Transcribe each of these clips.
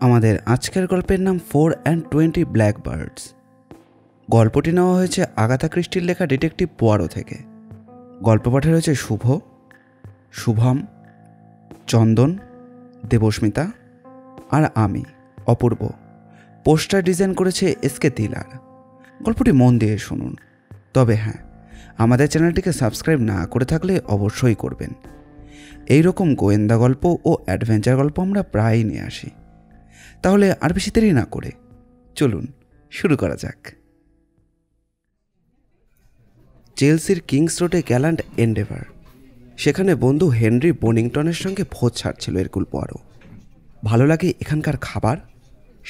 আমাদের আজকের গল্পের নাম 420 ব্ল্যাকবার্ডস। গল্পটি নেওয়া হয়েছে আগাথা ক্রিস্টির লেখা ডিটেকটিভ পোয়ারো থেকে। গল্প পাঠে রয়েছে শুভ, শুভম, চন্দন, দেবস্মিতা আর আমি অপূর্ব। পোস্টার ডিজাইন করেছে এসকে তিলার। গল্পটি মন দিয়ে শুনুন। তবে হ্যাঁ, আমাদের চ্যানেলটিকে সাবস্ক্রাইব না করে থাকলে অবশ্যই করবেন। এই রকম গোয়েন্দা গল্প ও অ্যাডভেঞ্চার গল্প আমরা প্রায়ই নিয়ে আসি। তাহলে আর বেশি দেরি না করে চলুন শুরু করা যাক। চেলসির কিংস রোডে গ্যালান্ট এন্ডেভার, সেখানে বন্ধু হেনরি বনিংটনের সঙ্গে ভোজ ছাড়ছিল এরকুল পোয়ারো। ভালো লাগে এখানকার খাবার,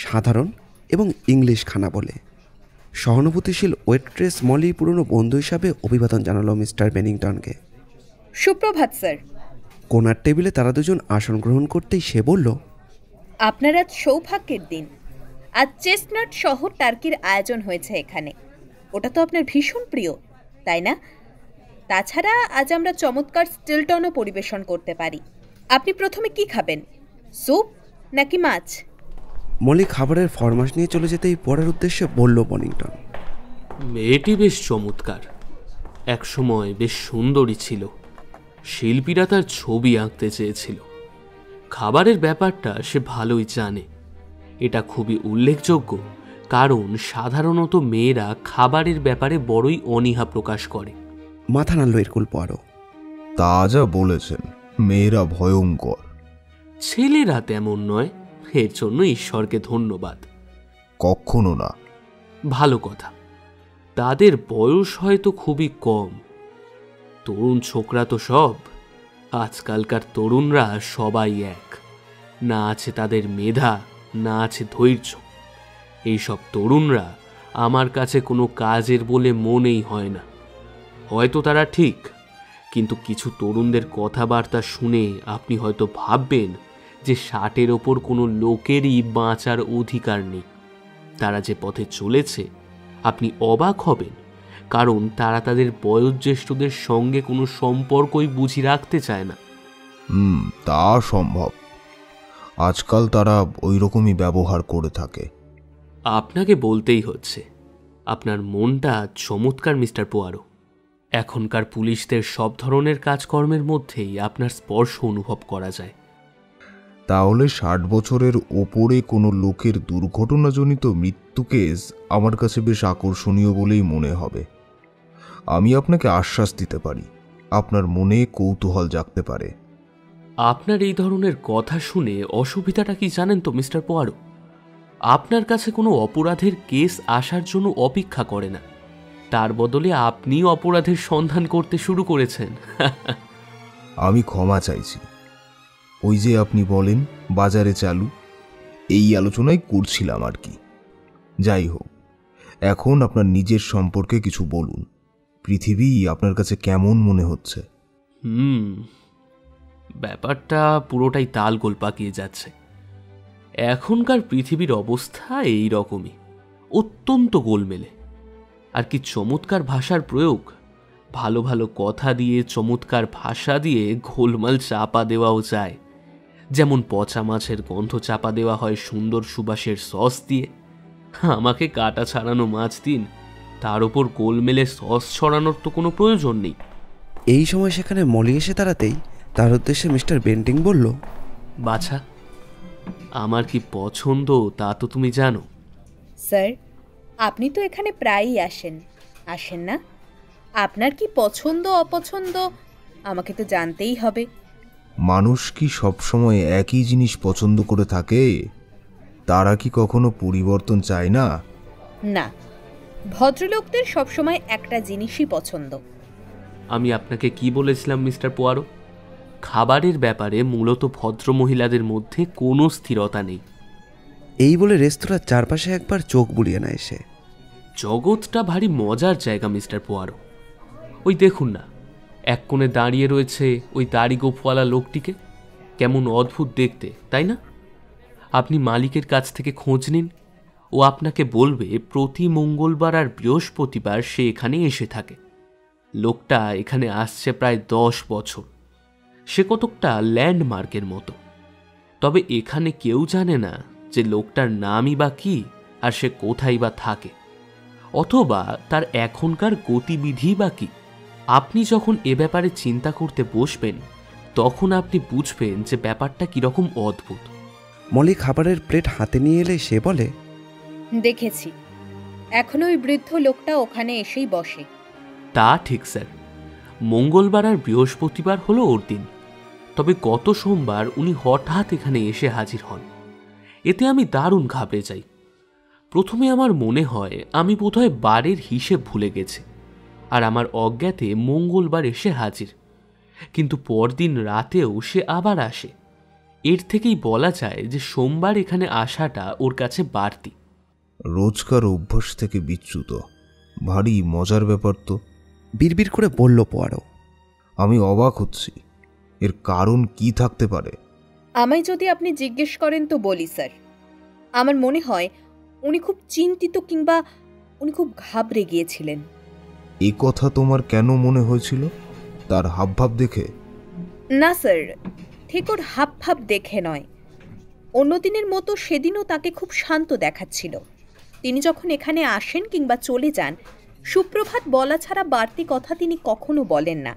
সাধারণ এবং ইংলিশ খানা বলে। সহানুভূতিশীল ওয়েট্রেস মলি পুরনো বন্ধু হিসাবে অভিবাদন জানালো মিস্টার বেনিংটনকে। সুপ্রভাত স্যার। কোনার টেবিলে তারা দুজন আসন গ্রহণ করতেই সে বলল, আপনার আজ সৌভাগ্যের দিন। আজ চেস্টনাট সহ টার্কির আয়োজন হয়েছে এখানে। ওটা তো আপনার ভীষণ প্রিয়, তাই না? তাছাড়া আজ আমরা চমৎকার স্টিলটনও পরিবেশন করতে পারি। আপনি প্রথমে কি খাবেন, স্যুপ নাকি মাছ? মলি খাবারের ফরমাশ নিয়ে চলে যেতেই পড়ার উদ্দেশ্যে বলল বনিংটন, মেয়েটি বেশ চমৎকার, একসময় বেশ সুন্দরী ছিল। শিল্পীরা তার ছবি আঁকতে চেয়েছিল। খাবারের ব্যাপারটা সে ভালোই জানে। এটা খুবই উল্লেখযোগ্য, কারণ সাধারণত মেয়েরা খাবারের ব্যাপারে বড়ই অনীহা প্রকাশ করে। মাথা নাড়ল এরকুল পোয়ারো। তা যা বলেছেন, মেয়েরা ভয়ঙ্কর। ছেলেরা তেমন নয়, এর জন্য ঈশ্বরকে ধন্যবাদ। কখনো না। ভালো কথা, তাদের বয়স হয়তো খুবই কম। তরুণ ছোকরা তো সব। আজকালকার তরুণরা সবাই এক। না আছে তাদের মেধা, না আছে ধৈর্য। এইসব তরুণরা আমার কাছে কোনো কাজের বলে মনেই হয় না। হয়তো তারা ঠিক, কিন্তু কিছু তরুণদের কথাবার্তা শুনে আপনি হয়তো ভাববেন যে 60-এর ওপর কোনো লোকেরই বাঁচার অধিকার নেই। তারা যে পথে চলেছে আপনি অবাক হবেন, কারণ তারা তাদের বয়োজ্যেষ্ঠদের সঙ্গে কোনো সম্পর্কই বুঝি রাখতে চায় না। তা সম্ভব। আজকাল তারা ওই রকমই ব্যবহার করে থাকে। আপনাকে বলতেই হচ্ছে, আপনার মনটা চমৎকার মিস্টার পোয়ারো। এখনকার পুলিশদের সব ধরনের কাজকর্মের মধ্যেই আপনার স্পর্শ অনুভব করা যায়। তাহলে 60 বছরের ওপরে কোনো লোকের দুর্ঘটনাজনিত মৃত্যু কেস আমার কাছে বেশ আকর্ষণীয় বলেই মনে হবে। আমি আপনাকে আশ্বাস দিতে পারি, আপনার মনে কৌতূহল জাগতে পারে। আপনার এই ধরনের কথা শুনে অসুবিধাটা কি জানেন তো মিস্টার পোয়ারো? আপনার কাছে কোনো অপরাধের কেস আসার জন্য অপেক্ষা করে না, তার বদলে আপনি অপরাধের সন্ধান করতে শুরু করেছেন। আমি ক্ষমা চাইছি। ওই যে আপনি বলেন বাজারে চালু, এই আলোচনাই করছিলাম আর কি। যাই হোক, এখন আপনার নিজের সম্পর্কে কিছু বলুন। পৃথিবী আপনার কাছে কেমন মনে হচ্ছে? ব্যাপারটা পুরোটাই তালগোল পাকিয়ে যাচ্ছে। এখনকার পৃথিবীর অবস্থা এই রকমই, অত্যন্ত গোলমেলে। আর কি চমৎকার ভাষার প্রয়োগ! ভালো ভালো কথা দিয়ে, চমৎকার ভাষা দিয়ে গোলমাল চাপা দেওয়াও যায়। যেমন পচা মাছের গন্ধ চাপা দেওয়া হয় সুন্দর সুবাসের সস দিয়ে। আমাকে কাটা ছাড়ানো মাছ দিন, তার ওপর গোলমেলে সস ছড়ানোর তো কোনো প্রয়োজন নেই। এই সময় সেখানে মলি এসে দাঁড়াতেই তার উদ্দেশ্যে মিস্টার বেন্টিং বলল, বাছা, আমার কি পছন্দ তা তো তুমি জানো। স্যার, আপনি তো এখানে প্রায়ই আসেন না? আপনার কি পছন্দ অপছন্দ আমাকে তো জানতেই হবে। মানুষ কি সবসময় একই জিনিস পছন্দ করে থাকে? তারা কি কখনো পরিবর্তন চায় না? না, ভদ্রলোকদের সবসময় একটা জিনিসই পছন্দ। আমি আপনাকে কি বলেছিলাম মিস্টার পোয়ারো? খাবারের ব্যাপারে মূলত ভদ্র মহিলাদের মধ্যে কোনো স্থিরতা নেই। এই বলে রেস্তোরাঁর চারপাশে একবার চোখ বুলিয়ে না এসে। জগৎটা ভারী মজার জায়গা মিস্টার পোয়ারো। ওই দেখুন না, এক কোণে দাঁড়িয়ে রয়েছে ওই দাড়ি গোঁফওয়ালা লোকটিকে। কেমন অদ্ভুত দেখতে, তাই না? আপনি মালিকের কাছ থেকে খোঁজ নিন, ও আপনাকে বলবে প্রতি মঙ্গলবার আর বৃহস্পতিবার সে এখানে এসে থাকে। লোকটা এখানে আসছে প্রায় 10 বছর। সে কতকটা ল্যান্ডমার্কের মতো। তবে এখানে কেউ জানে না যে লোকটার নামই বা কি আর সে কোথায় বা থাকে, অথবা তার এখনকার গতিবিধি বা কি। আপনি যখন এ ব্যাপারে চিন্তা করতে বসবেন তখন আপনি বুঝবেন যে ব্যাপারটা কিরকম অদ্ভুত। মলি খাবারের প্লেট হাতে নিয়ে এলে সে বলে, দেখেছি, এখনো ওই বৃদ্ধ লোকটা ওখানে এসেই বসে। তা ঠিক স্যার, মঙ্গলবার আর বৃহস্পতিবার হলো ওর দিন, তবে গত সোমবার উনি হঠাৎ এখানে এসে হাজির হন। এতে আমি দারুণ ঘাবড়ে যাই। প্রথমে আমার মনে হয় আমি বোধহয় বারের হিসেব ভুলে গেছি, আর আমার অজ্ঞাতে মঙ্গলবার এসে হাজির, কিন্তু পরদিন রাতেও সে আবার আসে। এর থেকেই বলা যায় যে সোমবার এখানে আসাটা ওর কাছে বাড়তি। রোজকার অভ্যাস থেকে বিচ্যুত, ভারী মজার ব্যাপার তো, বিড়বিড় করে বলল পোয়ারো। আমি অবাক হচ্ছি, এর কারণ কি থাকতে পারে? আমায় যদি আপনি জিজ্ঞেস করেন তো বলি স্যার, আমার মনে হয় উনি খুব চিন্তিত কিংবা উনি খুব ঘাবড়ে গিয়েছিলেন। এই কথা তোমার কেন মনে হয়েছিল? তার হাবভাব দেখে? না স্যার, ঠিক ওর হাবভাব দেখে নয়। অন্যদিনের মতো সেদিনও তাকে খুব শান্ত দেখাচ্ছিল। তিনি যখন এখানে আসেন কিংবা চলে যান, সুপ্রভাত বলা ছাড়া বাড়তি কথা তিনি কখনো বলেন না।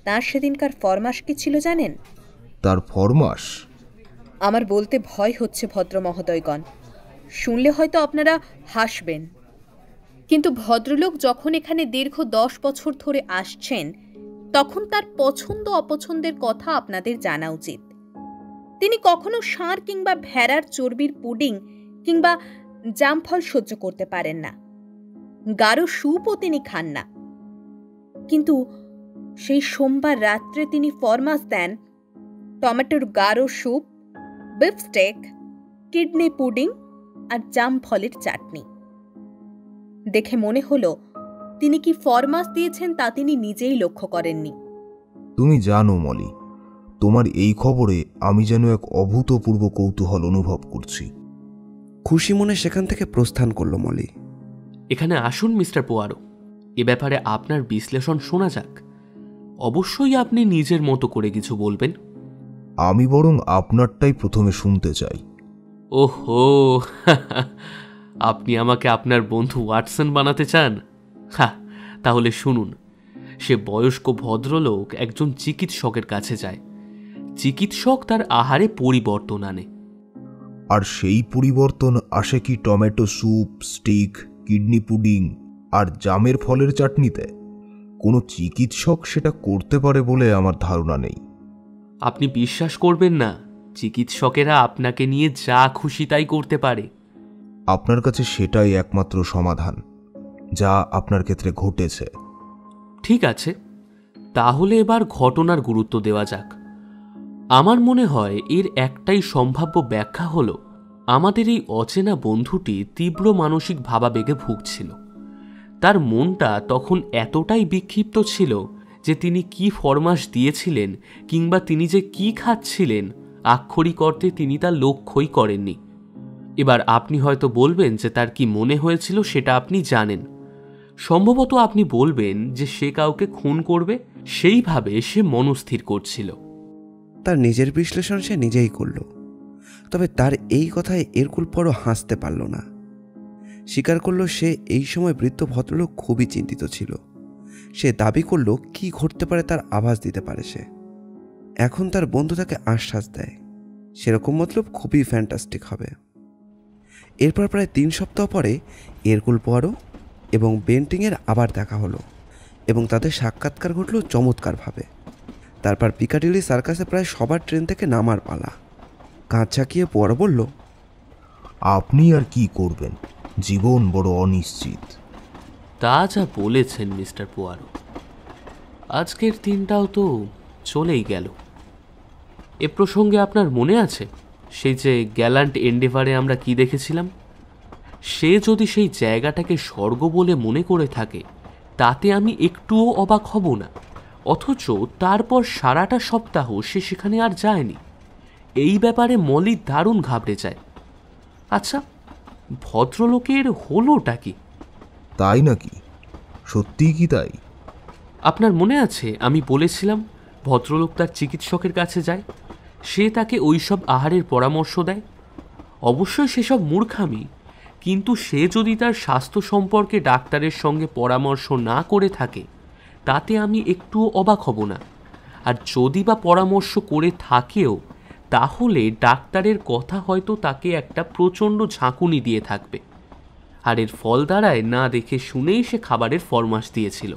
তার সেদিনকার ফরমাস কি ছিল জানেন? তার ফরমাস? আমার বলতে ভয় হচ্ছে ভদ্র মহোদয়গণ, শুনলে হয়তো আপনারা হাসবেন, কিন্তু ভদ্রলোক যখন এখানে দীর্ঘ 10 বছর ধরে আসছেন তখন তার পছন্দ অপছন্দের কথা আপনাদের জানা উচিত। তিনি কখনো ষাঁড় কিংবা ভেড়ার চর্বির পুডিং কিংবা জামফল সহ্য করতে পারেন না। গাঢ় স্যুপও তিনি খান না। কিন্তু সেই সোমবার রাত্রে তিনি ফরমাস দেন টমেটোর গাঢ় স্যুপ, বিফস্টেক, কিডনি পুডিং আর জামফলের চাটনি। দেখে মনে হলো তিনি কি ফরমাস দিয়েছেন তা তিনি নিজেই লক্ষ্য করেননি। তুমি জানো মলি, তোমার এই খবরে আমি যেন এক অভূতপূর্ব কৌতূহল অনুভব করছি। খুশি মনে সেখান থেকে প্রস্থান করল মলি। এখানে আসুন মিস্টার পোয়ারো, এ ব্যাপারে আপনার বিশ্লেষণ শোনা যাক। অবশ্যই আপনি নিজের মতো করে কিছু বলবেন। আমি বরং আপনারটাই প্রথমে শুনতে চাই। ওহো, আপনি আমাকে আপনার বন্ধু ওয়াটসন বানাতে চান? হ্যাঁ, তাহলে শুনুন। সে বয়স্ক ভদ্রলোক একজন চিকিৎসকের কাছে যায়। চিকিৎসক তার আহারে পরিবর্তন আনে। আর সেই পরিবর্তন আসে কি tomato soup, stick, kidney pudding আর জামের ফলের চাটনিতে? কোনো চিকিৎসক সেটা করতে পারে বলে আমার ধারণা নেই। আপনি বিশ্বাস করবেন না, চিকিৎসকেরা আপনাকে নিয়ে যা খুশি তাই করতে পারে। আপনার কাছে সেটাই একমাত্র সমাধান, যা আপনার ক্ষেত্রে ঘটেছে। ঠিক আছে, তাহলে এবার ঘটনার গুরুত্ব দেওয়া যাক। আমার মনে হয় এর একটাই সম্ভাব্য ব্যাখ্যা হলো আমাদের এই অচেনা বন্ধুটি তীব্র মানসিক ভাবাবেগে ভুগছিল। তার মনটা তখন এতটাই বিক্ষিপ্ত ছিল যে তিনি কি ফরমাস দিয়েছিলেন কিংবা তিনি যে কি খাচ্ছিলেন আক্ষরিক অর্থে তিনি তা লক্ষ্যই করেননি। এবার আপনি হয়তো বলবেন যে তার কি মনে হয়েছিল সেটা আপনি জানেন। সম্ভবত আপনি বলবেন যে সে কাউকে খুন করবে, সেইভাবে সে মনস্থির করছিল। তার নিজের বিশ্লেষণ সে নিজেই করল, তবে তার এই কথায় এরকুল পরও হাসতে পারল না। স্বীকার করল সে এই সময় বৃদ্ধ ভদ্রলোক খুবই চিন্তিত ছিল। সে দাবি করল কি ঘটতে পারে তার আভাস দিতে পারে সে। এখন তার বন্ধু তাকে আশ্বাস দেয় সেরকম মতলব খুবই ফ্যান্টাস্টিক হবে। এরপর প্রায় 3 সপ্তাহ পরে এরকুল পোয়ারো এবং বেন্টিংয়ের আবার দেখা হলো এবং তাদের সাক্ষাৎকার ঘটল চমৎকারভাবে। তারপর পিকাডিলি সার্কাসে প্রায় সবার ট্রেন থেকে নামার পালা। কাঁচ ঝাঁকিয়ে পোয়ারো বলল, আপনি আর কি করবেন, জীবন বড় অনিশ্চিত। তা যা বলেছেন মিস্টার পোয়ারো, আজকের দিনটাও তো চলেই গেল। এ প্রসঙ্গে আপনার মনে আছে সেই যে গ্যালান্ট এন্ডেভারে আমরা কি দেখেছিলাম? সে যদি সেই জায়গাটাকে স্বর্গ বলে মনে করে থাকে তাতে আমি একটুও অবাক হব না, অথচ তারপর সারাটা সপ্তাহ সে সেখানে আর যায়নি। এই ব্যাপারে মলি দারুণ ঘাবড়ে যায়। আচ্ছা, ভদ্রলোকের হলোটা কি? তাই নাকি? সত্যিই কি তাই? আপনার মনে আছে আমি বলেছিলাম ভদ্রলোক তার চিকিৎসকের কাছে যায়, সে তাকে ওইসব আহারের পরামর্শ দেয়। অবশ্যই সেসব মূর্খামি, কিন্তু সে যদি তার স্বাস্থ্য সম্পর্কে ডাক্তারের সঙ্গে পরামর্শ না করে থাকে তাতে আমি একটুও অবাক হব না। আর যদি বা পরামর্শ করে থাকেও তাহলে ডাক্তারের কথা হয়তো তাকে একটা প্রচণ্ড ঝাঁকুনি দিয়ে থাকবে, আর এর ফল দাঁড়ায় না দেখে শুনেই সে খাবারের ফরমাশ দিয়েছিল,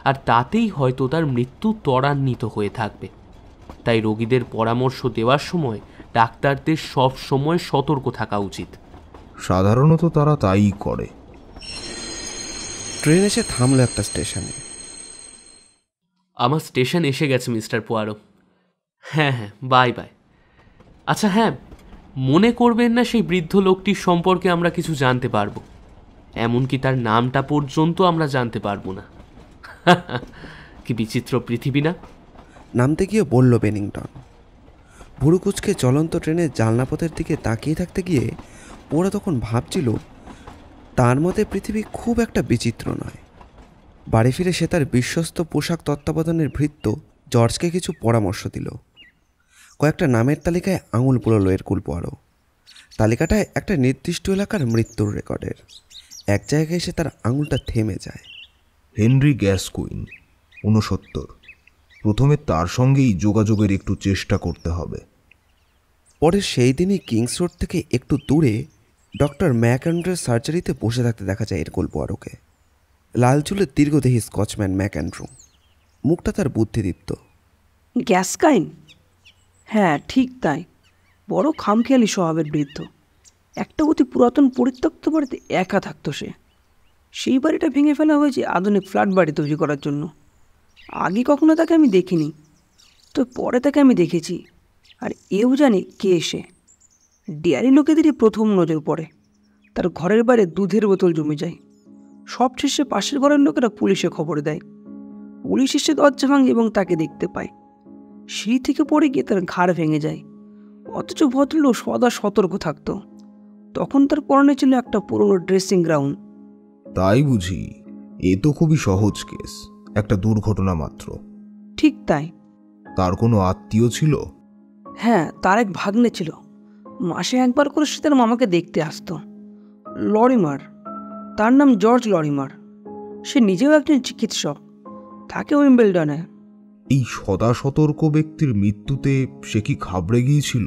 আর তাতেই হয়তো তার মৃত্যু ত্বরান্বিত হয়ে থাকবে। তাই রোগীদের পরামর্শ দেওয়ার সময় ডাক্তারদের সব সময় সতর্ক থাকা উচিত। সাধারণত তারা তাই করে। ট্রেন এসে থামলো একটা স্টেশনে। আমার স্টেশন এসে গেছে মিস্টার পোয়ারো। হ্যাঁ হ্যাঁ, বাই বাই। আচ্ছা হ্যাঁ, মনে করবেন না সেই বৃদ্ধ লোকটির সম্পর্কে আমরা কিছু জানতে পারবো, এমনকি তার নামটা পর্যন্ত আমরা জানতে পারবো না। কি বিচিত্র পৃথিবী না? নামতে গিয়ে বলল বেনিংটন। ভুরুকুচকে চলন্ত ট্রেনের জানলাপথের দিকে তাকিয়ে থাকতে গিয়ে ওরা তখন ভাবছিল তার মতে পৃথিবী খুব একটা বিচিত্র নয়। বাড়ি ফিরে সে তার বিশ্বস্ত পোশাক তত্ত্বাবধানের ভৃত্য জর্জকে কিছু পরামর্শ দিল। কয়েকটা নামের তালিকায় আঙুল বুলোলো এরকুল পোয়ারো। তালিকাটায় একটা নির্দিষ্ট এলাকার মৃত্যুর রেকর্ডের। এক জায়গায় এসে তার আঙুলটা থেমে যায়। হেনরি গ্যাসকুইন, 69। প্রথমে তার সঙ্গেই যোগাযোগের একটু চেষ্টা করতে হবে। পরে সেই দিনই কিংস রোড থেকে একটু দূরে ডক্টর ম্যাকঅ্যান্ড্রুর সার্জারিতে বসে থাকতে দেখা যায় এরকুল পোয়ারোকে। লাল চুলের দীর্ঘদেহী স্কচম্যান ম্যাকঅ্যান্ড্রু, মুখটা তার বুদ্ধিদীপ্ত। গ্যাসকাইন? হ্যাঁ ঠিক তাই, বড় খামখেয়ালি স্বভাবের বৃদ্ধ। একটা অতি পুরাতন পরিত্যক্ত বাড়িতে একা থাকতো সে। সেই বাড়িটা ভেঙে ফেলা হয়েছে আধুনিক ফ্ল্যাট বাড়ি তৈরি করার জন্য। আগে কখনো তাকে আমি দেখিনি, তো পরে তাকে আমি দেখেছি। আর এও জানি কে সে। ডেয়ারি লোকেদেরই প্রথম নজর পড়ে। তার ঘরের বাইরে দুধের বোতল জমে যায়। সবশেষে পাশের ঘরের লোকেরা পুলিশে খবর দেয়। পুলিশ এসে দরজা ভাঙে এবং তাকে দেখতে পায়। সিঁড়ি থেকে পড়ে গিয়ে তার ঘাড় ভেঙে যায়। অথচ ভদ্রলোক সদা সতর্ক থাকতো। তখন তার পরনে ছিল একটা পুরনো ড্রেসিং গ্রাউন্ড। তাই বুঝি? এ তো খুবই সহজ কেস, একটা দুর্ঘটনা মাত্র। ঠিক তাই। তার কোনো আত্মীয় ছিল? হ্যাঁ, তার এক ভাগ্নে ছিল। মাসে একবার করে সে তার মামাকে দেখতে আসতো। লরিমার, তার নাম জর্জ লরিমার। সে নিজেও একজন চিকিৎসক, থাকে উইম্বেলডনে। এই সদা সতর্ক ব্যক্তির মৃত্যুতে সে কি ঘাবড়ে গিয়েছিল?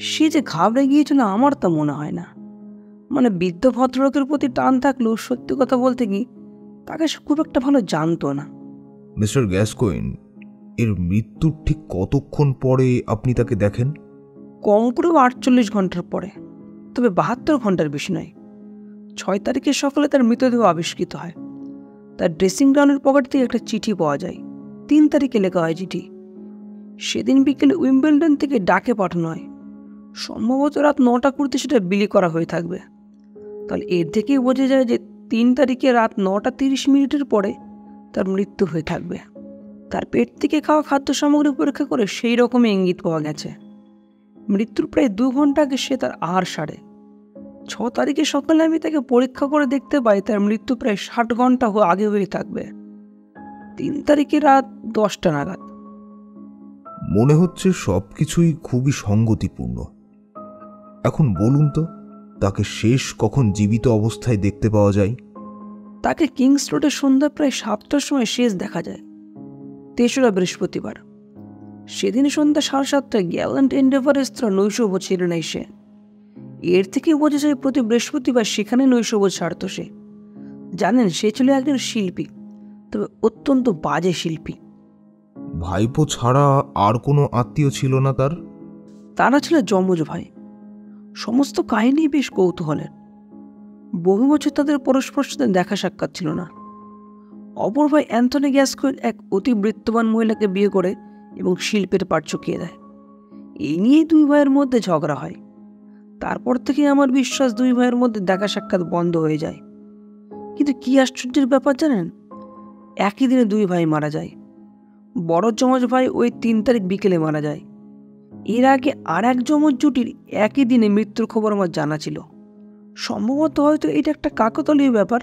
সে যে ঘাবড়ে গিয়েছিল আমার তা মনে হয় না। মানে বৃদ্ধ ভদ্রলোকের প্রতি টান থাকলেও সত্যি কথা বলতে কি তাকে সে খুব একটা ভালো জানতো না। মিস্টার গ্যাসকোইন, এর মৃত্যুর ঠিক কতক্ষণ পরে আপনি তাকে দেখেন? কম করেও 48 ঘন্টার পরে, তবে 72 ঘন্টার বেশি নয়। 6 তারিখে সকালে তার মৃতদেহ আবিষ্কৃত হয়। তার ড্রেসিং গ্রাউন্ডের পকেট থেকে একটা চিঠি পাওয়া যায়। 3 তারিখে লেখা হয় চিঠি। সেদিন বিকেলে উইম্বেলডন থেকে ডাকে পাঠানো হয়। সম্ভবত রাত 9টা করতে সেটা বিলি করা হয়ে থাকবে। তাহলে এর থেকেই বোঝা যায় যে 3 তারিখে রাত 9টা 30 মিনিটের পরে তার মৃত্যু হয়ে থাকবে। তার পেট থেকে খাওয়া খাদ্য সামগ্রী পরীক্ষা করে সেই রকমই ইঙ্গিত পাওয়া গেছে। মৃত্যুর প্রায় 2 ঘন্টা আগে সে তার আহার সারে। 6 তারিখে সকালে আমি তাকে পরীক্ষা করে দেখতে পাই তার মৃত্যু প্রায় 60 ঘন্টা আগে হয়ে থাকবে, 3 তারিখে রাত 10টা নাগাদ। মনে হচ্ছে সবকিছুই খুবই সঙ্গতিপূর্ণ। এখন বলুন তো, তাকে শেষ কখন জীবিত অবস্থায় দেখতে পাওয়া যায়? তাকে কিংস রোডে সন্ধ্যা প্রায় 7টার সময় শেষ দেখা যায়, 3রা বৃহস্পতিবার। সেদিন সন্ধ্যা 7:30টায় গ্যালান্ট এন্ডেভার রেস্তোরাঁ নৈশভোজ ছেড়ে নেয় সে। এর থেকে বোঝা যায় প্রতি বৃহস্পতিবার সেখানে নৈশভোজ ছাড়ত সে। জানেন, সে ছিল একজন শিল্পী, তবে অত্যন্ত বাজে শিল্পী। ভাইপো ছাড়া আর কোনো আত্মীয় ছিল না তার? তারা ছিল যমজ ভাই। সমস্ত কাহিনী বেশ কৌতূহলের। বহু বছর তাদের পরস্পর সাথে দেখা সাক্ষাৎ ছিল না। অপর ভাই অ্যান্থনি গ্যাসকোইন এক অতি বৃত্তবান মহিলাকে বিয়ে করে এবং শিল্পের পাঠ চুকিয়ে দেয়। এই নিয়েই 2 ভাইয়ের মধ্যে ঝগড়া হয়। তারপর থেকে আমার বিশ্বাস 2 ভাইয়ের মধ্যে দেখা সাক্ষাৎ বন্ধ হয়ে যায়। কিন্তু কি আশ্চর্যের ব্যাপার জানেন, একই দিনে 2 ভাই মারা যায়। বড় যমজ ভাই ওই 3 তারিখ বিকেলে মারা যায়। এর আগে আর এক যমজ জুটির একই দিনে মৃত্যুর খবর আমার জানা ছিল। সম্ভবত হয়তো এটা একটা কাকতালীয় ব্যাপার।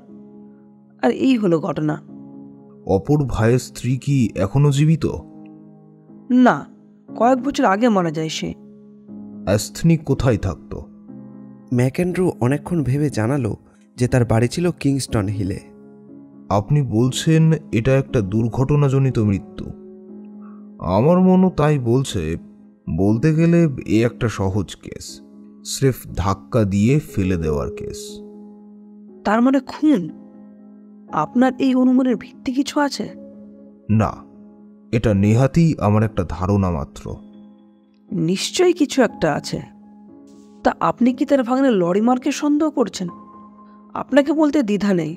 আর এই হলো ঘটনা। অপর ভাইয়ের স্ত্রী কি এখনো জীবিত? না, কয়েক বছর আগে মারা যায় সে। অ্যাস্থনি কোথায় থাকতো? ম্যাকেন্ড্রু অনেকক্ষণ ভেবে জানালো যে তার বাড়ি ছিল কিংস্টন হিলে। আপনি বলছেন এটা একটা দুর্ঘটনাজনিত মৃত্যু? আমার মনও তাই বলছে। বলতে গেলে এ একটা সহজ কেস, স্রেফ ধাক্কা দিয়ে ফেলে দেওয়ার কেস। তার মানে খুন? আপনার এই অনুমানের ভিত্তি কিছু আছে? না, এটা নেহাতই আমার একটা ধারণা মাত্র। নিশ্চয়ই কিছু একটা আছে। তা আপনি কি তার ভাগ্নে লরিমারকে সন্দেহ করছেন? আপনাকে বলতে দ্বিধা নেই,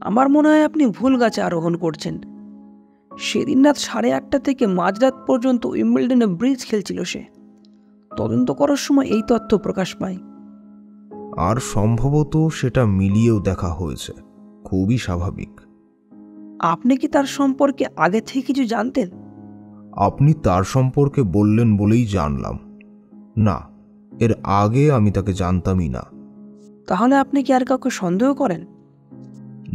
আমার মনে হয় আপনি ভুল গাছে আরোহণ করছেন। সেদিন রাত 8:30 থেকে মাঝরাত পর্যন্ত উইম্বলডনে ব্রিজ খেলছিল সে। তদন্ত করার সময় এই তথ্য প্রকাশ পায়। আর সম্ভবত সেটা মিলিয়েও দেখা হয়েছে, খুবই স্বাভাবিক। আপনি কি তার সম্পর্কে আগে থেকে কিছু জানতেন? আপনি তার সম্পর্কে বললেন বলেই জানলাম। না, এর আগে আমি তাকে জানতামই না। তাহলে আপনি কি আর কাউকে সন্দেহ করেন?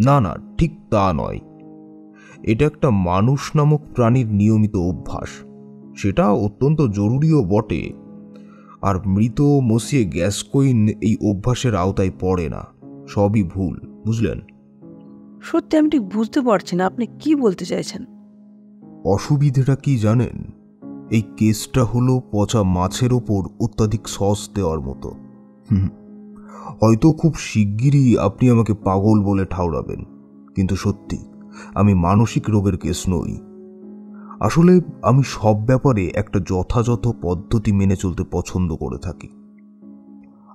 না না, ঠিক তা নয়। এটা একটা মানুষ নামক প্রাণীর নিয়মিত অভ্যাস, সেটা অত্যন্ত জরুরিও বটে। আর মৃত মসিয়ে গ্যাসকোইন এই অভ্যাসের আওতায় পড়ে না। সবই ভুল, বুঝলেন? সত্যি আমি ঠিক বুঝতে পারছি না আপনি কি বলতে চাইছেন। অসুবিধেটা কি জানেন? এই কেসটা হলো পচা মাছের ওপর অত্যাধিক সস দেওয়ার মতো। হয়তো খুব শিগগিরই আপনি আমাকে পাগল বলে ঠাউরাবেন, কিন্তু সত্যি আমি মানসিক রোগের কেস নই। আসলে আমি সব ব্যাপারে একটা যথাযথ পদ্ধতি মেনে চলতে পছন্দ করে থাকি।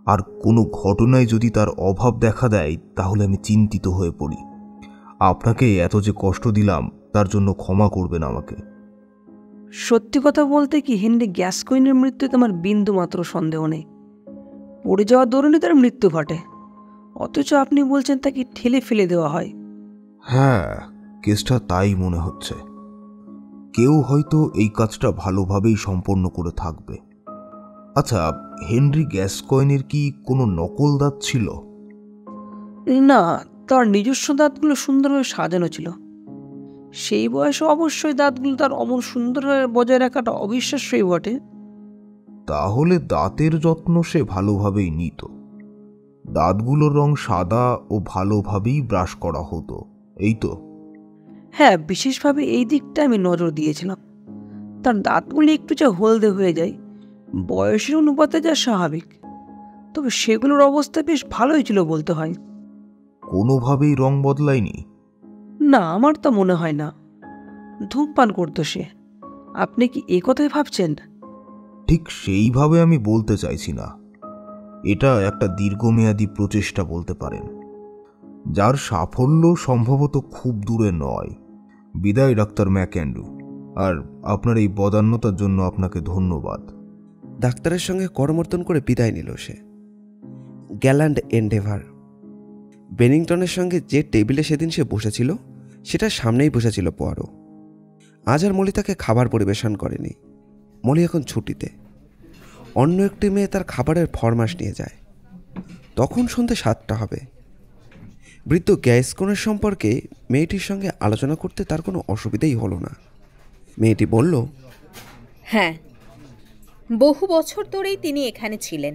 আর কোনো ঘটনায় যদি তার অভাব দেখা দেয় তাহলে আমি চিন্তিত হয়ে পড়ি। আপনাকে এত যে কষ্ট দিলাম তার জন্য ক্ষমা করবেন আমাকে। সত্যি কথা বলতে কি হেনরি গ্যাসকোইনের মৃত্যুতে আমার বিন্দু মাত্র সন্দেহ নেই। পড়ে যাওয়ার দরুনই তার মৃত্যু ঘটে, অথচ আপনি বলছেন তাকে ঠেলে ফেলে দেওয়া হয়। হ্যাঁ, কেসটা তাই মনে হচ্ছে। কেউ হয়তো এই কাজটা ভালোভাবেই সম্পন্ন করে থাকবে। আচ্ছা, হেনরি গ্যাসকয়েনের কি কোনো নকল দাঁত ছিল? না, তার নিজস্ব দাঁতগুলো সুন্দরভাবে সাজানো ছিল। সেই বয়সে অবশ্যই দাঁতগুলো তার অমন সুন্দরভাবে বজায় রাখাটা অবিশ্বাস্যই বটে। তাহলে দাঁতের যত্ন সে ভালোভাবেই নিত। দাঁতগুলোর রং সাদা ও ভালোভাবেই ব্রাশ করা হতো, এই তো? হ্যাঁ, বিশেষভাবে এই দিকটা আমি নজর দিয়েছিলাম। তার দাঁতগুলি একটু যা হলদে হয়ে যায়, বয়সের অনুপাতে যা স্বাভাবিক, তবে সেগুলোর অবস্থা বেশ ভালোই ছিল বলতে হয়। কোনোভাবেই রং বদলায়নি? না, আমার তো মনে হয় না। ধূমপান করতো সে। আপনি কি এ কথাই ভাবছেন? ঠিক সেইভাবে আমি বলতে চাইছি না। এটা একটা দীর্ঘমেয়াদী প্রচেষ্টা বলতে পারেন, যার সাফল্য সম্ভবত খুব দূরে নয়। বিদায় ডাক্তার ম্যাকেন্ড্রু, আর আপনার এই বদান্যতার জন্য আপনাকে ধন্যবাদ। ডাক্তারের সঙ্গে করমর্দন করে বিদায় নিল সে। গ্যালান্ড এন্ডেভার বেনিংটনের সঙ্গে যে টেবিলে সেদিন সে বসেছিল সেটার সামনেই বসেছিল পোয়ারো। আজ আর মলি তাকে খাবার পরিবেশন করেনি। মলি এখন ছুটিতে। অন্য একটি মেয়ে তার খাবারের ফরমাশ নিয়ে যায়। তখন সন্ধ্যে 7টা হবে। বৃদ্ধ গ্যাসকোনের সম্পর্কে মেয়েটির সঙ্গে আলোচনা করতে তার কোনো অসুবিধাই হলো না। মেয়েটি বলল, হ্যাঁ, বহু বছর ধরেই তিনি এখানে ছিলেন,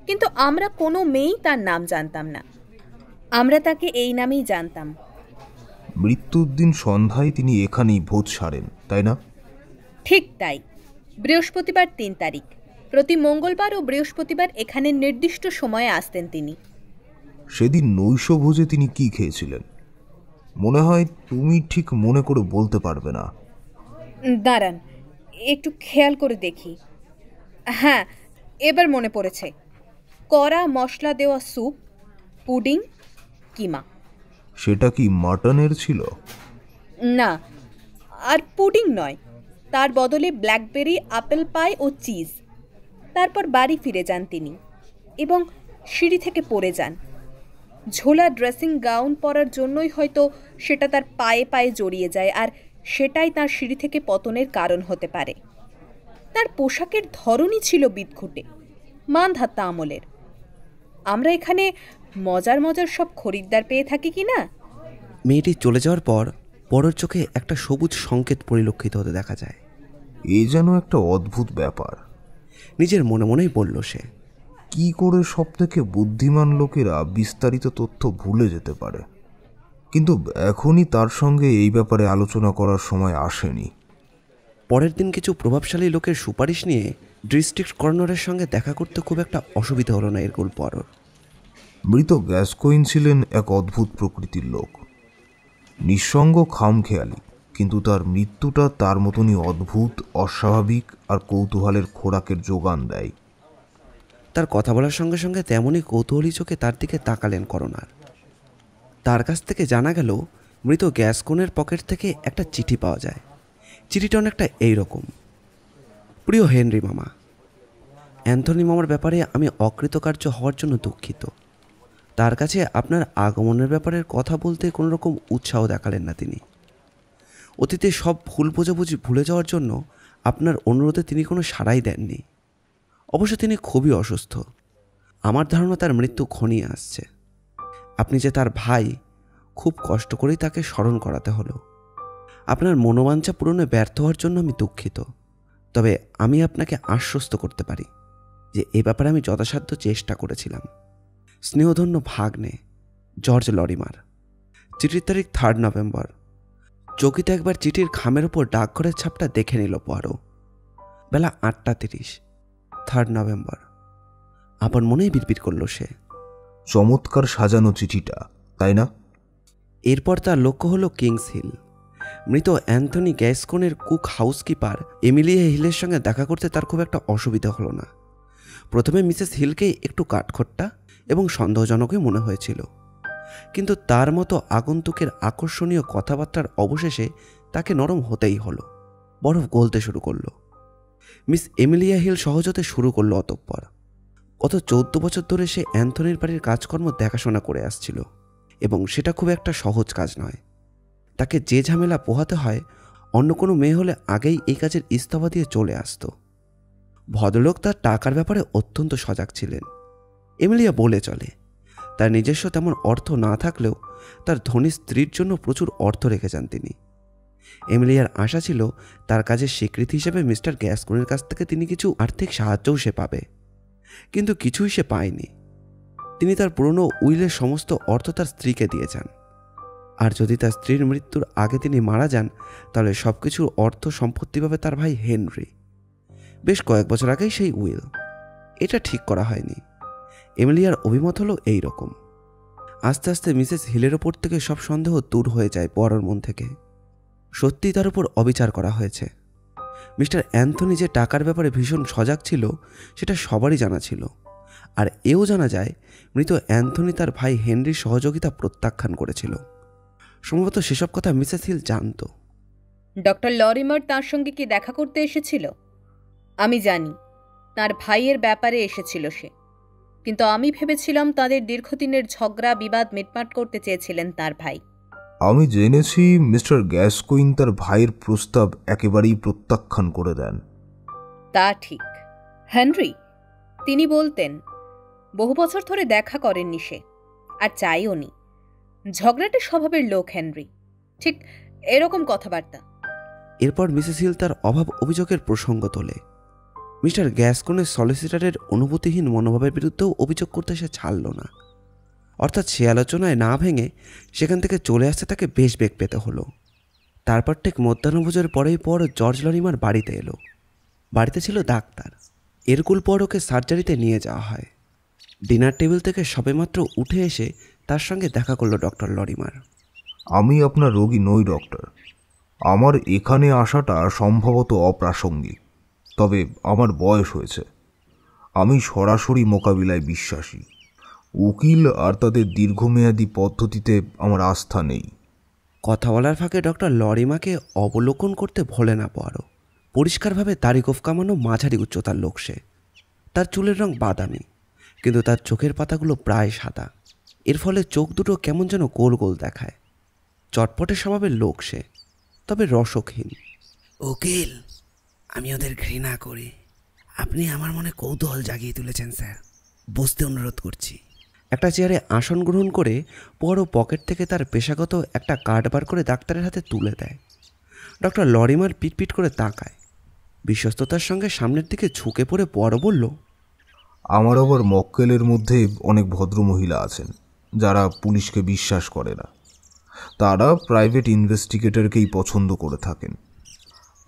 কিন্তু আমরা কোনো মেয়েই তার নাম জানতাম না। আমরা তাকে এই নামেই জানতাম। মৃত্যুর দিন সন্ধ্যায় তিনি এখানেই ভোজ সারেন, তাই না? ঠিক তাই। বৃহস্পতিবার 3 তারিখ। প্রতি মঙ্গলবার ও বৃহস্পতিবার এখানে নির্দিষ্ট সময়ে আসতেন তিনি। সেদিন নৈশভোজে তিনি কি খেয়েছিলেন? মনে হয় তুমি ঠিক মনে করে বলতে পারবে না। দাঁড়ান, একটু খেয়াল করে দেখি। হ্যাঁ, এবার মনে পড়েছে। কড়া মশলা দেওয়া স্যুপ, পুডিং, কিমা। সেটা কি মাটনের ছিল? না, আর পুডিং নয়, তার বদলে ব্ল্যাকবেরি, আপেল পাই ও চিজ। তারপর বাড়ি ফিরে যান তিনি এবং সিঁড়ি থেকে পড়ে যান। ঝোলা ড্রেসিং গাউন পরার জন্যই হয়তো সেটা তার পায়ে পায়ে জড়িয়ে যায়, আর সেটাই তার সিঁড়ি থেকে পতনের কারণ হতে পারে। তার পোশাকের ধরনই ছিল বিদঘুটে, মানধাত্তা আমলের। আমরা এখানে মজার মজার সব খরিদ্দার পেয়ে থাকি কি না? মেয়েটি চলে যাওয়ার পর পরের চোখে একটা সবুজ সংকেত পরিলক্ষিত হতে দেখা যায়। এ যেন একটা অদ্ভুত ব্যাপার। নিজের মনে মনেই বলল সে। কি করে সবথেকে বুদ্ধিমান লোকেরা বিস্তারিত তথ্য ভুলে যেতে পারে, কিন্তু এখনই তার সঙ্গে এই ব্যাপারে আলোচনা করার সময় আসেনি। পরের দিন কিছু প্রভাবশালী লোকের সুপারিশ নিয়ে ডিস্ট্রিক্ট কর্নারের সঙ্গে দেখা করতে খুব একটা অসুবিধা হলো না এরকুল পরর। মৃত গ্যাসকোইন ছিলেন এক অদ্ভুত প্রকৃতির লোক, নিঃসঙ্গ খামখেয়ালি, কিন্তু তার মৃত্যুটা তার মতনই অদ্ভুত, অস্বাভাবিক আর কৌতূহলের খোরাকের যোগান দেয়। তার কথা বলার সঙ্গে সঙ্গে তেমনই কৌতূহলী চোখে তার দিকে তাকালেন করোনার। তার কাছ থেকে জানা গেল মৃত গ্যাসকোনের পকেট থেকে একটা চিঠি পাওয়া যায়। চিঠিটা অনেকটা এইরকম: প্রিয় হেনরি মামা, অ্যান্থনি মামার ব্যাপারে আমি অকৃতকার্য হওয়ার জন্য দুঃখিত। তার কাছে আপনার আগমনের ব্যাপারে কথা বলতে কোনো রকম উৎসাহ দেখালেন না তিনি। অতীতে সব ভুল বোঝাবুঝি ভুলে যাওয়ার জন্য আপনার অনুরোধে তিনি কোনো সাড়াই দেননি। অবশ্য তিনি খুবই অসুস্থ। আমার ধারণা তার মৃত্যু ঘনিয়ে আসছে। আপনি যে তার ভাই, খুব কষ্ট করেই তাকে স্মরণ করাতে হলো। আপনার মনোবাঞ্ছা পূরণে ব্যর্থ হওয়ার জন্য আমি দুঃখিত। তবে আমি আপনাকে আশ্বস্ত করতে পারি যে এ ব্যাপারে আমি যথাসাধ্য চেষ্টা করেছিলাম। স্নেহধন্য ভাগ্নে, জর্জ লরিমার। চিঠির তারিখ 3 নভেম্বর। চকিতে একবার চিঠির খামের ওপর ডাকঘরের ছাপটা দেখে নিল পোয়ারো। বেলা 8:30, 3 নভেম্বর। আপন মনেই বিড়বিড় করল সে। চমৎকার সাজানো চিঠিটা, তাই না? এরপর তার লক্ষ্য হলো কিংস হিল। মৃত অ্যান্থনি গ্যাসকোনের কুক হাউসকিপার এমিলিয়া হিলের সঙ্গে দেখা করতে তার খুব একটা অসুবিধা হলো না। প্রথমে মিসেস হিলকেই একটু কাঠখোট্টা এবং সন্দেহজনকই মনে হয়েছিল, কিন্তু তার মতো আগন্তুকের আকর্ষণীয় কথাবার্তার অবশেষে তাকে নরম হতেই হলো। বরফ গলতে শুরু করলো। মিস এমিলিয়া হিল সহজ হতে শুরু করলো। অতঃপর গত 14 বছর ধরে সে অ্যান্থনির বাড়ির কাজকর্ম দেখাশোনা করে আসছিল, এবং সেটা খুব একটা সহজ কাজ নয়। তাকে যে ঝামেলা পোহাতে হয় অন্য কোনো মেয়ে হলে আগেই এই কাজের ইস্তফা দিয়ে চলে আসত। ভদ্রলোক তার টাকার ব্যাপারে অত্যন্ত সজাগ ছিলেন। এমিলিয়া বলে চলে, তার নিজস্ব তেমন অর্থ না থাকলেও তার ধনী স্ত্রীর জন্য প্রচুর অর্থ রেখে যান তিনি। এমিলিয়ার আশা ছিল তার কাজের স্বীকৃতি হিসেবে মিস্টার গ্যাসকোনের কাছ থেকে তিনি কিছু আর্থিক সাহায্যও সে পাবে, কিন্তু কিছুই সে পায়নি। তিনি তার পুরনো উইলের সমস্ত অর্থ তার স্ত্রীকে দিয়ে যান, আর যদি তার স্ত্রীর মৃত্যুর আগে তিনি মারা যান তাহলে সব কিছুর অর্থ সম্পত্তি পাবে তার ভাই হেনরি। বেশ কয়েক বছর আগেই সেই উইল। এটা ঠিক করা হয়নি। এমিলিয়ার অভিমত হলো এই রকম। আস্তে আস্তে মিসেস হিলের ওপর থেকে সব সন্দেহ দূর হয়ে যায় পরার মন থেকে। সত্যি তার উপর অবিচার করা হয়েছে। মিস্টার অ্যান্থনি যে টাকার ব্যাপারে ভীষণ সজাগ ছিল সেটা সবারই জানা ছিল, আর এও জানা যায় মৃত অ্যান্থনি তার ভাই হেনরির সহযোগিতা প্রত্যাখ্যান করেছিল। সম্ভবত সেসব কথা মিসেস হিল জানত। ডক্টর লরিমার তার সঙ্গে কি দেখা করতে এসেছিল? আমি জানি তার ভাইয়ের ব্যাপারে এসেছিল সে, কিন্তু আমি ভেবেছিলাম তাদের দীর্ঘদিনের ঝগড়া বিবাদ মিটমাট করতে চেয়েছিলেন তার ভাই। আমি জেনেছি মিস্টার গ্যাসকোইন তার ভাইয়ের প্রস্তাব একেবারেই প্রত্যাখ্যান করে দেন। তা ঠিক। হেনরি, তিনি বলতেন বহু বছর ধরে দেখা করেননি সে, আর চাইও নি। ঝগড়াটে স্বভাবের লোক হেনরি, ঠিক এরকম কথাবার্তা। এরপর মিসেস হিল তার অভাব অভিযোগের প্রসঙ্গ তোলে। মিস্টার গ্যাসকোনের সলিসিটারের অনুভূতিহীন মনোভাবের বিরুদ্ধেও অভিযোগ করতে সে ছাড়ল না। অর্থাৎ সে আলোচনায় না ভেঙে সেখান থেকে চলে আসতে তাকে বেশ বেগ পেতে হলো। তারপর ঠিক মধ্যাহ্নভোজের পরেই পর জর্জ লরিমার বাড়িতে এলো। বাড়িতে ছিল ডাক্তার। এরকুল পর ওকে সার্জারিতে নিয়ে যাওয়া হয়। ডিনার টেবিল থেকে সবেমাত্র উঠে এসে তার সঙ্গে দেখা করলো ডক্টর লরিমার। আমি আপনার রোগী নই ডক্টর। আমার এখানে আসাটা সম্ভবত অপ্রাসঙ্গিক, তবে আমার বয়স হয়েছে। আমি সরাসরি মোকাবিলায় বিশ্বাসী। উকিল আর তাদের দীর্ঘমেয়াদী পদ্ধতিতে আমার আস্থা নেই। কথা বলার ফাঁকে ডক্টর লরিমাকে অবলোকন করতে ভোলে না পারো। পরিষ্কারভাবে দাড়ি গোঁফ কামানো মাঝারি উচ্চতার লোক সে। তার চুলের রং বাদামি, কিন্তু তার চোখের পাতাগুলো প্রায় সাদা। এর ফলে চোখ দুটো কেমন যেন গোল গোল দেখায়। চটপটে স্বভাবের লোক সে, তবে রসকহীন। উকিল, আমি ওদের ঘৃণা করি। আপনি আমার মনে কৌতূহল জাগিয়ে তুলেছেন স্যার। বসতে অনুরোধ করছি। একটা চেয়ারে আসন গ্রহণ করে বড় পকেট থেকে তার পেশাগত একটা কার্ড বার করে ডাক্তারের হাতে তুলে দেয়। ডক্টর লরিমার পিটপিট করে তাকায়। বিশ্বস্ততার সঙ্গে সামনের দিকে ঝুঁকে পড়ে বড় বলল, আমার আবার মক্কেলের মধ্যে অনেক ভদ্রমহিলা আছেন যারা পুলিশকে বিশ্বাস করে না। তারা প্রাইভেট ইনভেস্টিগেটরকেই পছন্দ করে থাকেন।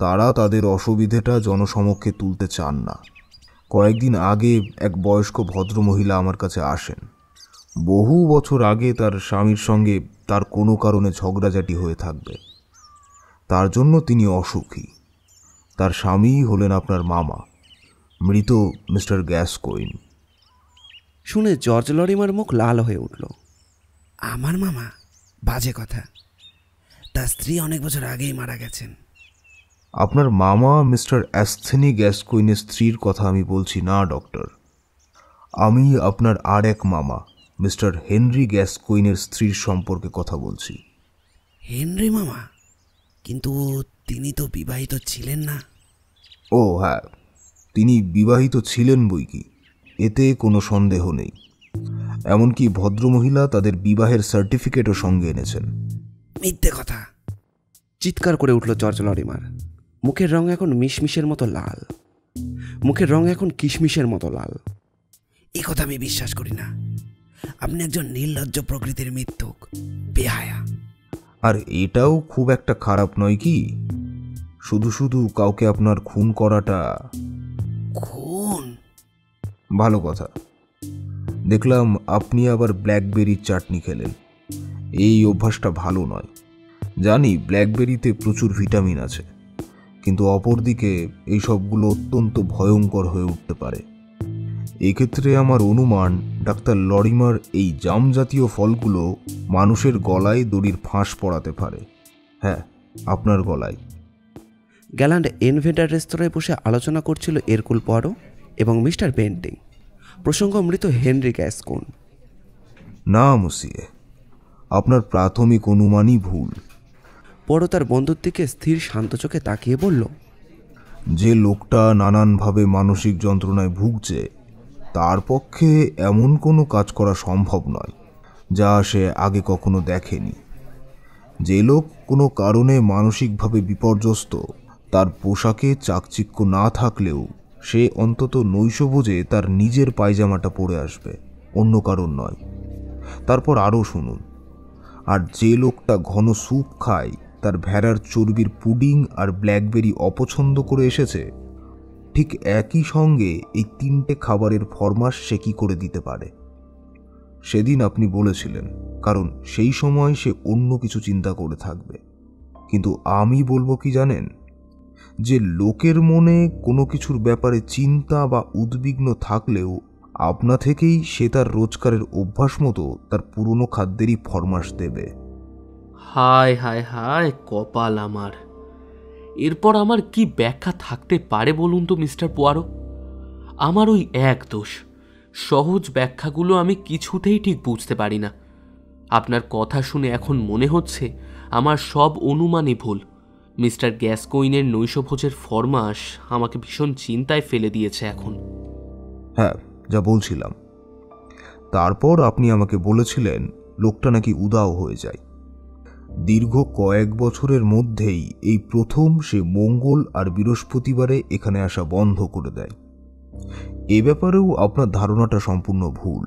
তারা তাদের অসুবিধেটা জনসমক্ষে তুলতে চান না। কয়েকদিন আগে এক বয়স্ক ভদ্রমহিলা আমার কাছে আসেন। বহু বছর আগে তার স্বামীর সঙ্গে তার কোনো কারণে ঝগড়াঝাটি হয়ে থাকবে। তার জন্য তিনি অসুখী। তার স্বামী হলেন আপনার মামা, মৃত মিস্টার গ্যাসকোইন। শুনে জর্জ লরিমার মুখ লাল হয়ে উঠল। আমার মামা? বাজে কথা। তার স্ত্রী অনেক বছর আগেই মারা গেছেন। আপনার মামা মিস্টার অ্যাস্থেনি গ্যাসকোইনের স্ত্রীর কথা আমি বলছি না ডক্টর। আমি আপনার আর এক মামা মিস্টার হেনরি গ্যাসকোইনের স্ত্রীর সম্পর্কে কথা বলছি। হেনরি মামা? কিন্তু তিনি তো বিবাহিত ছিলেন না। ও হ্যাঁ, তিনি বিবাহিত ছিলেন বইকি, এতে কোনো সন্দেহ নেই। এমনকি ভদ্রমহিলা তাদের বিবাহের সার্টিফিকেটও সঙ্গে এনেছেন। মিথ্যে কথা! চিৎকার করে উঠল জর্জ লরিমার। মুখের রং এখন মিশমিশের মতো লাল, মুখের রং এখন কিশমিশের মতো লাল। এই কথা আমি বিশ্বাস করি না। আপনি একজন নির্লজ্জ প্রকৃতির মিথ্যুক, বেহায়া। আর এটাও খুব একটা খারাপ নয় কি? শুধু শুধু কাউকে আপনার খুন করাটা। খুন? ভালো কথা। দেখলাম আপনি আবার ব্ল্যাকবেরির চাটনি খেলেন। এই অভ্যাসটা ভালো নয়। জানি ব্ল্যাকবেরিতে প্রচুর ভিটামিন আছে, কিন্তু অপরদিকে এই সবগুলো অত্যন্ত ভয়ঙ্কর হয়ে উঠতে পারে। এক্ষেত্রে আমার অনুমান ডাক্তার লরিমার এই জাম জাতীয় ফলগুলো মানুষের গলায় দড়ির ফাঁস পড়াতে পারে। হ্যাঁ, আপনার গলায়। গ্যালান্ড ইনভেডার রেস্তোরাঁয় বসে আলোচনা করছিল এরকুল পোয়ারো এবং মিস্টার বেন্টিং। প্রসঙ্গ মৃত হেনরি গ্যাসকোইন। না মুসিয়ে, আপনার প্রাথমিক অনুমানই ভুল। পোয়ারো তার বন্ধুর দিকে স্থির শান্ত চোখে তাকিয়ে বলল, যে লোকটা নানানভাবে মানসিক যন্ত্রণায় ভুগছে তার পক্ষে এমন কোনো কাজ করা সম্ভব নয় যা সে আগে কখনো দেখেনি। যে লোক কোনো কারণে মানসিকভাবে বিপর্যস্ত, তার পোশাকে চাকচিক্য না থাকলেও সে অন্তত নৈশভোজে তার নিজের পায়জামাটা পরে আসবে, অন্য কারণ নয়। তারপর আরও শুনুন। আর যে লোকটা ঘন স্যুপ খায়, তার ভেড়ার চর্বির পুডিং আর ব্ল্যাকবেরি অপছন্দ করে এসেছে, ঠিক একই সঙ্গে এই তিনটে খাবারের ফরমাশ সে কি করে দিতে পারে? সেদিন আপনি বলেছিলেন কারণ সেই সময় সে অন্য কিছু চিন্তা করে থাকবে। কিন্তু আমি বলবো কি জানেন, যে লোকের মনে কোনো কিছুর ব্যাপারে চিন্তা বা উদ্বিগ্ন থাকলেও আপনা থেকেই সে তার রোজকারের অভ্যাস মতো তার পুরনো খাদ্যেরই ফরমাশ দেবে। হায় হায় হায় কপাল আমার! এরপর আমার কি ব্যাখ্যা থাকতে পারে বলুন তো মিস্টার পোয়ারো? আমার ওই এক দোষ, সহজ ব্যাখ্যাগুলো আমি কিছুতেই ঠিক বুঝতে পারি না। আপনার কথা শুনে এখন মনে হচ্ছে আমার সব অনুমানই ভুল। মিস্টার গ্যাসকোইনের নৈশভোজের ফরমাশ আমাকে ভীষণ চিন্তায় ফেলে দিয়েছে এখন। হ্যাঁ, যা বলছিলাম। তারপর আপনি আমাকে বলেছিলেন লোকটা নাকি উদাও হয়ে যায়। দীর্ঘ কয়েক বছরের মধ্যেই এই প্রথম সে মঙ্গল আর বৃহস্পতিবারে এখানে আসা বন্ধ করে দেয়। এ ব্যাপারেও আপনার ধারণাটা সম্পূর্ণ ভুল।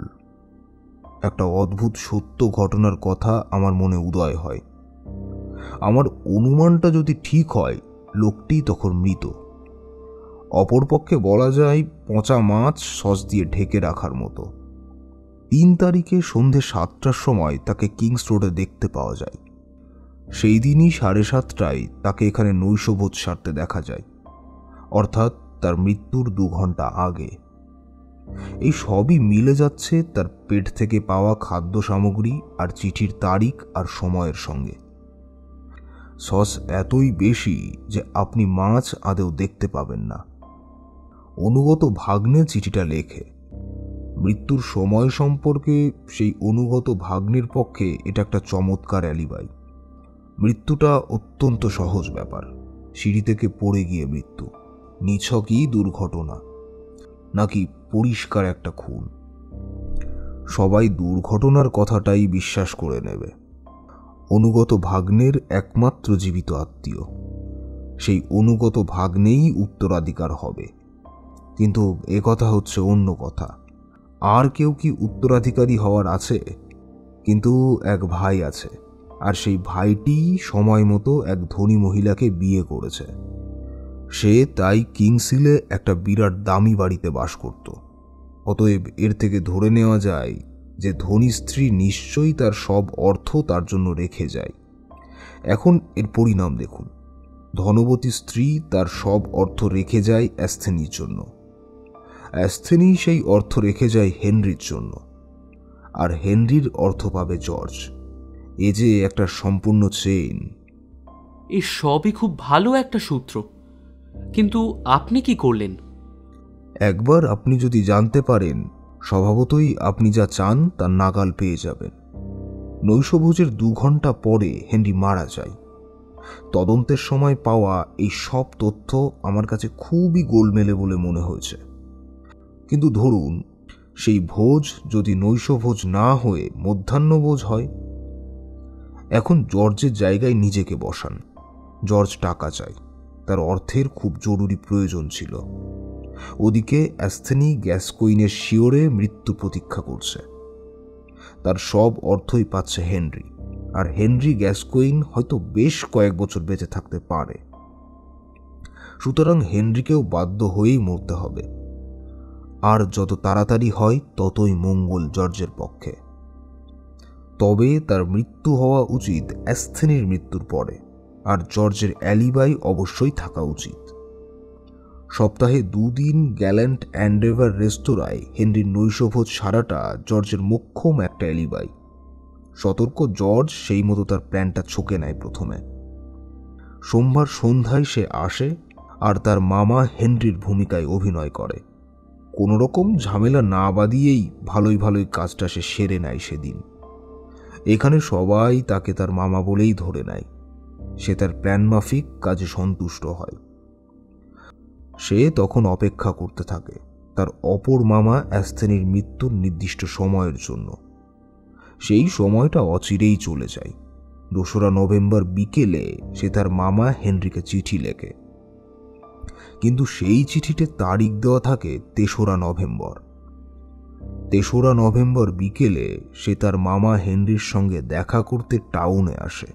একটা অদ্ভুত সত্য ঘটনার কথা আমার মনে উদয় হয়। আমার অনুমানটা যদি ঠিক হয়, লোকটি তখন মৃত। অপরপক্ষে বলা যায় পচা মাছ সস দিয়ে ঢেকে রাখার মতো। 3 তারিখে সন্ধে 7টার সময় তাকে কিংস রোডে দেখতে পাওয়া যায়। সেই দিনই 7:30টায় তাকে এখানে নৈশভোজ সারতে দেখা যায়, অর্থাৎ তার মৃত্যুর 2 ঘন্টা আগে। এই সবই মিলে যাচ্ছে তার পেট থেকে পাওয়া খাদ্য সামগ্রী আর চিঠির তারিখ আর সময়ের সঙ্গে। সস এতই বেশি যে আপনি মাছ আদেও দেখতে পাবেন না। অনুগত ভাগ্নে চিঠিটা লেখে। মৃত্যুর সময় সম্পর্কে সেই অনুগত ভাগ্নের পক্ষে এটা একটা চমৎকার অ্যালিবাই। মৃত্যুটা অত্যন্ত সহজ ব্যাপার। সিঁড়ি থেকে পড়ে গিয়ে মৃত্যু, নিছকই দুর্ঘটনা, নাকি পরিষ্কার একটা খুন? সবাই দুর্ঘটনার কথাটাই বিশ্বাস করে নেবে। অনুগত ভাগ্নের একমাত্র জীবিত আত্মীয়, সেই অনুগত ভাগ্নেই উত্তরাধিকার হবে। কিন্তু এ কথা হচ্ছে অন্য কথা। আর কেউ কি উত্তরাধিকারী হওয়ার আছে? কিন্তু এক ভাই আছে, আর সেই ভাইটি সময় মতো এক ধনী মহিলাকে বিয়ে করেছে। সে তাই কিংসিলে একটা বিরাট দামি বাড়িতে বাস করত। অতএব এর থেকে ধরে নেওয়া যায় যে ধনী স্ত্রী নিশ্চয়ই তার সব অর্থ তার জন্য রেখে যায়। এখন এর পরিণাম দেখুন। ধনবতী স্ত্রী তার সব অর্থ রেখে যায় অ্যাস্থেনির জন্য, অ্যাস্থেনি সেই অর্থ রেখে যায় হেনরির জন্য, আর হেনরির অর্থ পাবে জর্জ। এ যে একটা সম্পূর্ণ চেইন। এই সবই খুব ভালো একটা সূত্র, কিন্তু আপনি কি করলেন? একবার আপনি যদি জানতে পারেন, স্বভাবতই আপনি যা চান তা নাগাল পেয়ে যাবেন। নৈশভোজের 2 ঘন্টা পরে হেনরি মারা যায়। তদন্তের সময় পাওয়া এই সব তথ্য আমার কাছে খুবই গোলমেলে বলে মনে হয়েছে। কিন্তু ধরুন সেই ভোজ যদি নৈশভোজ না হয়ে মধ্যাহ্নভোজ হয়। এখন জর্জের জায়গায় নিজেকে বসান। জর্জ টাকা চায়, তার অর্থের খুব জরুরি প্রয়োজন ছিল। ওদিকে অ্যাস্থেনি গ্যাসকোইনের শিওরে মৃত্যু প্রতীক্ষা করছে। তার সব অর্থই পাচ্ছে হেনরি, আর হেনরি গ্যাসকোইন হয়তো বেশ কয়েক বছর বেঁচে থাকতে পারে। সুতরাং হেনরিকেও বাধ্য হয়েই মরতে হবে, আর যত তাড়াতাড়ি হয় ততই মঙ্গল জর্জের পক্ষে। তবে তার মৃত্যু হওয়া উচিত অ্যাস্থেনির মৃত্যুর পরে, আর জর্জের অ্যালিবাই অবশ্যই থাকা উচিত। সপ্তাহে 2 দিন গ্যাল্যান্ট অ্যান্ডেভার রেস্তোরাঁয় হেনরির নৈশভোজ সারাটা জর্জের মোক্ষম একটা অ্যালিবাই। সতর্ক জর্জ সেই মতো তার প্ল্যানটা ছকে নেয় প্রথমে। সোমবার সন্ধ্যায় সে আসে, আর তার মামা হেনরির ভূমিকায় অভিনয় করে। কোনো রকম ঝামেলা না বাদিয়েই ভালোই কাজটা সে সেরে নেয় সেদিন। এখানে সবাই তাকে তার মামা বলেই ধরে নেয়। সে তার প্ল্যান মাফিক কাজে সন্তুষ্ট হয়। সে তখন অপেক্ষা করতে থাকে তার অপর মামা অ্যাস্থেনির মৃত্যুর নির্দিষ্ট সময়ের জন্য। সেই সময়টা অচিরেই চলে যায়। 2রা নভেম্বর বিকেলে সে তার মামা হেনরিকে চিঠি লেখে, কিন্তু সেই চিঠিতে তারিখ দেওয়া থাকে 3রা নভেম্বর। 3রা নভেম্বর বিকেলে সে তার মামা হেনরির সঙ্গে দেখা করতে টাউনে আসে,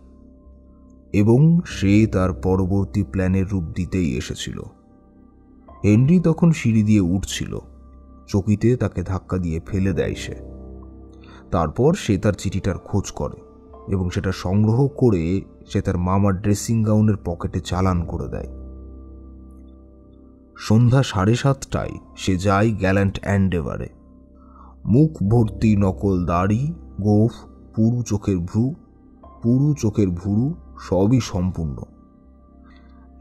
এবং সে তার পরবর্তী প্ল্যানের রূপ দিতেই এসেছিল। হেনরি তখন সিঁড়ি দিয়ে উঠছিল। চকিতে তাকে ধাক্কা দিয়ে ফেলে দেয় সে। তারপর সে তার চিঠিটার খোঁজ করে এবং সেটা সংগ্রহ করে সে তার মামার ড্রেসিং গাউনের পকেটে চালান করে দেয়। সন্ধ্যা 7:30টায় সে যায় গ্যাল্যান্ট অ্যান্ডেভারে। মুখ ভর্তি নকল দাড়ি, গোঁফ, পুরু চোখের ভুরু সবই সম্পূর্ণ।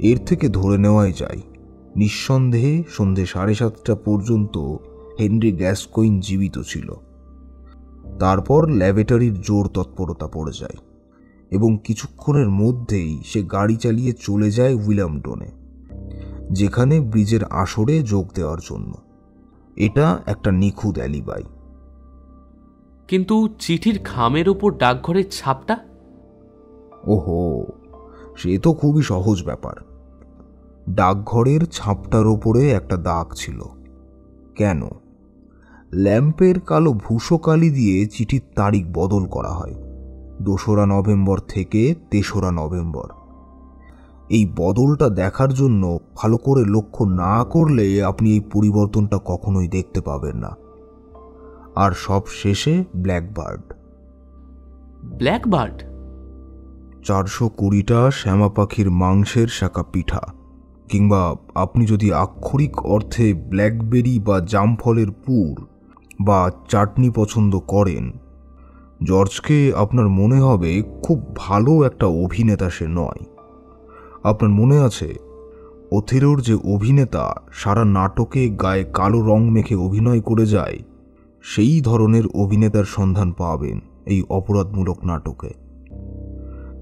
এর থেকে ধরে নেওয়াই যায় নিঃসন্দেহে সন্ধ্যে 7:30টা পর্যন্ত হেনরি গ্যাসকোইন জীবিত ছিল। তারপর ল্যাবরেটরির জোর তৎপরতা পড়ে যায়, এবং কিছুক্ষণের মধ্যেই সে গাড়ি চালিয়ে চলে যায় উইলামটনে, যেখানে ব্রিজের আসরে যোগ দেওয়ার জন্য। এটা একটা নিখুঁত অ্যালিবাই। কিন্তু চিঠির খামের ওপর ডাকঘরের ছাপটা? ওহো, সে তো খুবই সহজ ব্যাপার। ডাকঘরের ছাপটার ওপরে একটা দাগ ছিল। কেন? ল্যাম্পের কালো ভূষকালি দিয়ে চিঠির তারিখ বদল করা হয় 2রা নভেম্বর থেকে 3রা নভেম্বর। এই বদলটা দেখার জন্য ভালো করে লক্ষ্য না করলে আপনি এই পরিবর্তনটা কখনোই দেখতে পাবেন না। আর সব শেষে ব্ল্যাকবার্ড। 420টা শ্যামা পাখির মাংসের শাঁকা পিঠা, কিংবা আপনি যদি আক্ষরিক অর্থে ব্ল্যাকবেরি বা জামফলের পুর বা চাটনি পছন্দ করেন, জর্জকে আপনার মনে হবে খুব ভালো একটা অভিনেতা সে নয়। আপনার মনে আছে ওথেলোর যে অভিনেতা সারা নাটকে গায়ে কালো রং মেখে অভিনয় করে যায়, সেই ধরনের অভিনেতার সন্ধান পাবেন এই অপরাধমূলক নাটকে।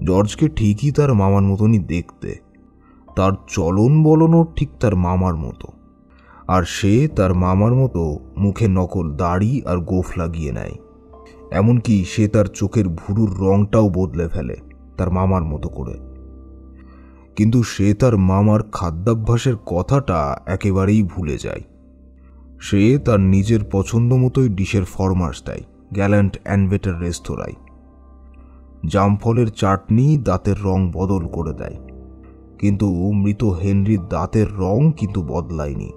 জর্জকে ঠিকই তার মামার মতনই দেখতে, তার চলন বলনও ঠিক তার মামার মতো, আর সে তার মামার মতো মুখে নকল দাড়ি আর গোঁফ লাগিয়ে নেয়। এমনকি সে তার চোখের ভুরুর রংটাও বদলে ফেলে তার মামার মতো করে। কিন্তু সে তার মামার খাদ্যাভ্যাসের কথাটা একেবারেই ভুলে যায়। সে তার নিজের পছন্দ মতোই ডিশের ফরমাস দেয় গ্যালান্ট অ্যানভেটার রেস্তোরাঁয়। জামফলের চাটনি দাঁতের রং বদল করে দেয়, কিন্তু মৃত হেনরির দাঁতের রং কিন্তু বদলায়নি।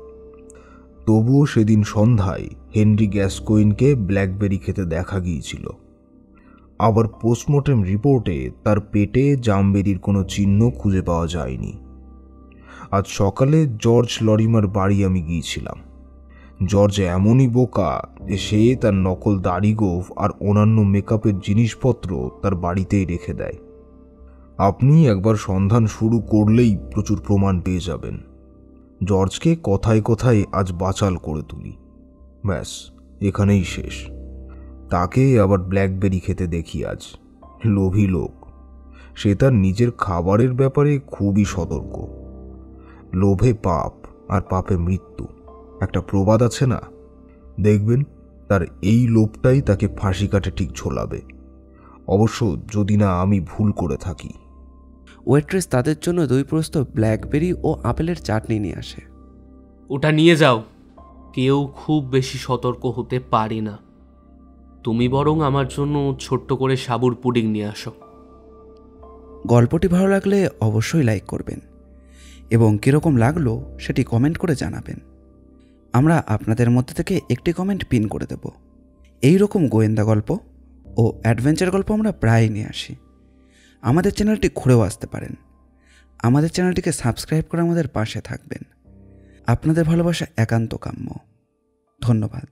তবুও সেদিন সন্ধ্যায় হেনরি গ্যাসকোইনকে ব্ল্যাকবেরি খেতে দেখা গিয়েছিল। আবার পোস্টমর্টেম রিপোর্টে তার পেটে জামবেরির কোনো চিহ্ন খুঁজে পাওয়া যায়নি। আজ সকালে জর্জ লরিমার বাড়ি আমি গিয়েছিলাম। জর্জ এমনই বোকা যে সে তার নকল দাড়িগোঁফ আর অন্যান্য মেকআপের জিনিসপত্র তার বাড়িতেই রেখে দেয়। আপনি একবার সন্ধান শুরু করলেই প্রচুর প্রমাণ পেয়ে যাবেন। জর্জকে কথায় কথায় আজ বাচাল করে তুলি, ব্যাস এখানেই শেষ। তাকে আবার ব্ল্যাকবেরি খেতে দেখি আজ। লোভী লোক, সে তার নিজের খাবারের ব্যাপারে খুবই সতর্ক। লোভে পাপ আর পাপে মৃত্যু, একটা প্রবাদ আছে না? দেখবেন তার এই লোভটাই তাকে ফাঁসি কাটে ঠিক ঝোলাবে, অবশ্য যদি না আমি ভুল করে থাকি। ওয়েট্রেস তাদের জন্য 2 প্রস্ত ব্ল্যাকবেরি ও আপেলের চাটনি নিয়ে আসে। ওটা নিয়ে যাও, কেউ খুব বেশি সতর্ক হতে পারে না। তুমি বরং আমার জন্য ছোট্ট করে সাবুর পুডিং নিয়ে আসো। গল্পটি ভালো লাগলে অবশ্যই লাইক করবেন এবং কীরকম লাগলো সেটি কমেন্ট করে জানাবেন। আমরা আপনাদের মধ্যে থেকে একটি কমেন্ট পিন করে দেব। এই রকম গোয়েন্দা গল্প ও অ্যাডভেঞ্চার গল্প আমরা প্রায়ই নিয়ে আসি। আমাদের চ্যানেলটি ঘুরেও আসতে পারেন। আমাদের চ্যানেলটিকে সাবস্ক্রাইব করে আমাদের পাশে থাকবেন। আপনাদের ভালোবাসা একান্ত কাম্য। ধন্যবাদ।